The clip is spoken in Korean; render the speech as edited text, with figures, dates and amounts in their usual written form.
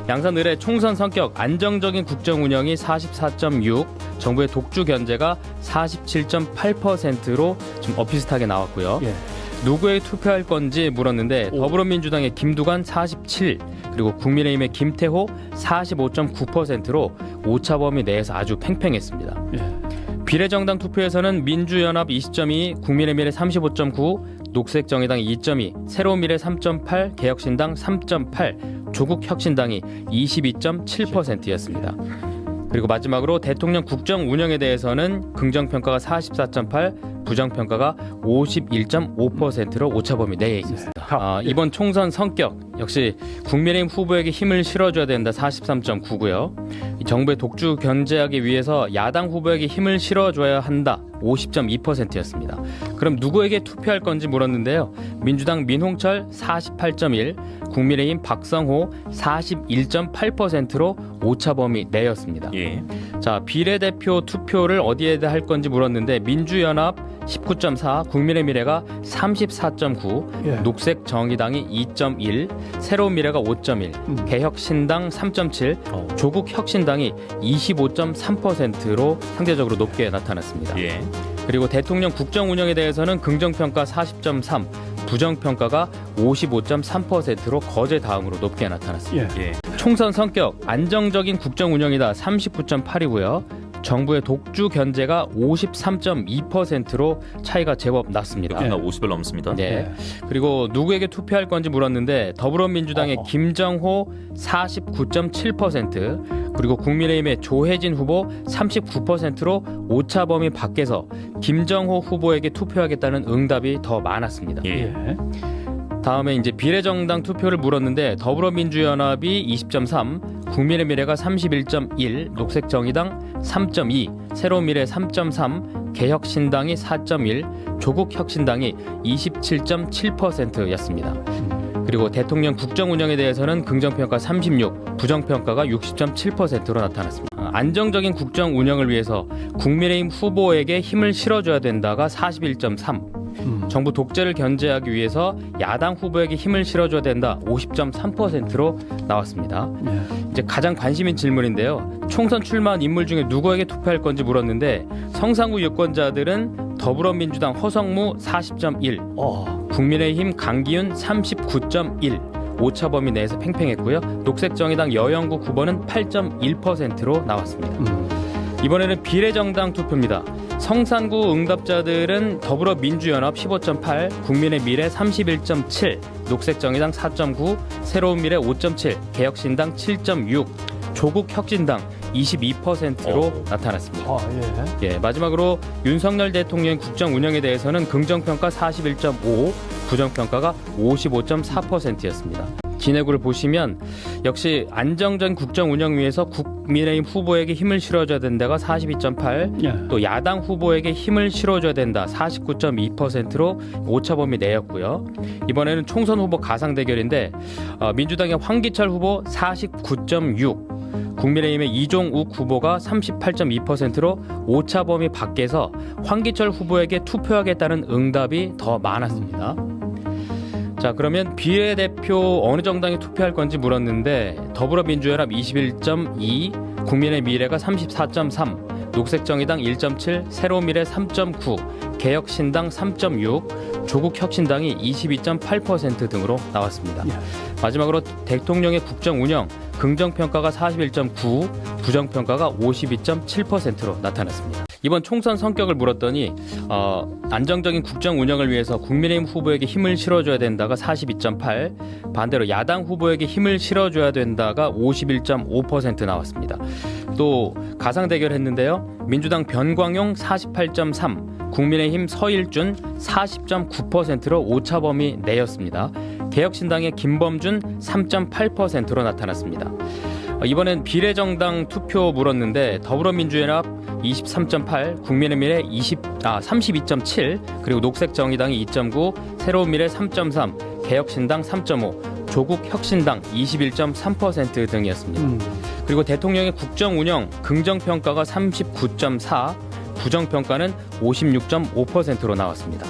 양산 의뢰 총선 성격 안정적인 국정 운영이 44.6, 정부의 독주 견제가 47.8%로 좀 비슷하게 나왔고요. 예. 누구에게 투표할 건지 물었는데 더불어민주당의 김두관 47, 그리고 국민의힘의 김태호 45.9%로 오차범위 내에서 아주 팽팽했습니다. 예. 비례정당 투표에서는 민주연합 20.2, 국민의미래 35.9, 녹색정의당 2.2, 새로운미래 3.8, 개혁신당 3.8, 조국혁신당이 22.7%였습니다. 그리고 마지막으로 대통령 국정 운영에 대해서는 긍정평가가 44.8, 부정평가가 51.5%로 오차범위 내에 있습니다. 이번 총선 성격 역시 국민의힘 후보에게 힘을 실어줘야 된다 43.9고요. 정부의 독주 견제하기 위해서 야당 후보에게 힘을 실어줘야 한다 50.2%였습니다. 그럼 누구에게 투표할 건지 물었는데요. 민주당 민홍철 48.1, 국민의힘 박성호 41.8%로 오차범위 내였습니다. 예. 자, 비례대표 투표를 어디에다 할 건지 물었는데 민주연합 19.4, 국민의미래가 34.9, 예. 녹색정의당이 2.1, 새로운미래가 5.1, 개혁신당 3.7, 조국혁신당이 25.3%로 상대적으로 높게 나타났습니다. 예. 그리고 대통령 국정 운영에 대해서는 긍정평가 40.3, 부정평가가 55.3%로 거제 다음으로 높게 나타났습니다. 예. 총선 성격 안정적인 국정 운영이다 39.8이고요. 정부의 독주 견제가 53.2%로 차이가 제법 났습니다. 여기가 50을 넘습니다. 네. 그리고 누구에게 투표할 건지 물었는데 더불어민주당의 김정호 49.7%, 그리고 국민의힘의 조혜진 후보 39%로 오차범위 밖에서 김정호 후보에게 투표하겠다는 응답이 더 많았습니다. 예. 예. 다음에 이제 비례정당 투표를 물었는데 더불어민주연합이 20.3, 국민의미래가 31.1, 녹색정의당 3.2, 새로운미래 3.3, 개혁신당이 4.1, 조국혁신당이 27.7%였습니다. 그리고 대통령 국정 운영에 대해서는 긍정평가 36, 부정평가가 60.7%로 나타났습니다. 안정적인 국정 운영을 위해서 국민의힘 후보에게 힘을 실어줘야 된다가 41.3, 정부 독재를 견제하기 위해서 야당 후보에게 힘을 실어줘야 된다 50.3%로 나왔습니다. 예. 이제 가장 관심인 질문인데요. 총선 출마한 인물 중에 누구에게 투표할 건지 물었는데 성상구 유권자들은 더불어민주당 허성무 40.1, 국민의힘 강기훈 39.1, 오차범위 내에서 팽팽했고요. 녹색정의당 여영구 9번은 8.1%로 나왔습니다. 이번에는 비례정당 투표입니다. 성산구 응답자들은 더불어민주연합 15.8, 국민의미래 31.7, 녹색정의당 4.9, 새로운미래 5.7, 개혁신당 7.6, 조국혁신당 22%로 나타났습니다. 예, 마지막으로 윤석열 대통령의 국정 운영에 대해서는 긍정평가 41.5, 부정평가가 55.4%였습니다. 진해구를 보시면 역시 안정적인 국정 운영 위해서 국민의힘 후보에게 힘을 실어줘야 된다가 42.8, 예. 또 야당 후보에게 힘을 실어줘야 된다 49.2%로 오차범위 내였고요. 이번에는 총선 후보 가상 대결인데 민주당의 황기철 후보 49.6, 국민의힘의 이종욱 후보가 38.2%로 오차범위 밖에서 황기철 후보에게 투표하겠다는 응답이 더 많았습니다. 자, 그러면 비례대표 어느 정당에 투표할 건지 물었는데 더불어민주연합 21.2, 국민의미래가 34.3, 녹색정의당 1.7, 새로운미래 3.9, 개혁신당 3.6, 조국혁신당이 22.8% 등으로 나왔습니다. 마지막으로 대통령의 국정 운영 긍정평가가 41.9, 부정평가가 52.7%로 나타났습니다. 이번 총선 성격을 물었더니 안정적인 국정 운영을 위해서 국민의힘 후보에게 힘을 실어줘야 된다가 42.8, 반대로 야당 후보에게 힘을 실어줘야 된다가 51.5% 나왔습니다. 또 가상 대결했는데요. 민주당 변광용 48.3, 국민의힘 서일준 40.9%로 오차범위 내였습니다. 개혁신당의 김범준 3.8%로 나타났습니다. 이번엔 비례정당 투표 물었는데 더불어민주연합 23.8, 국민의미래 32.7, 그리고 녹색정의당이 2.9, 새로운미래 3.3, 개혁신당 3.5, 조국혁신당 21.3% 등이었습니다. 그리고 대통령의 국정운영 긍정평가가 39.4, 부정평가는 56.5%로 나왔습니다.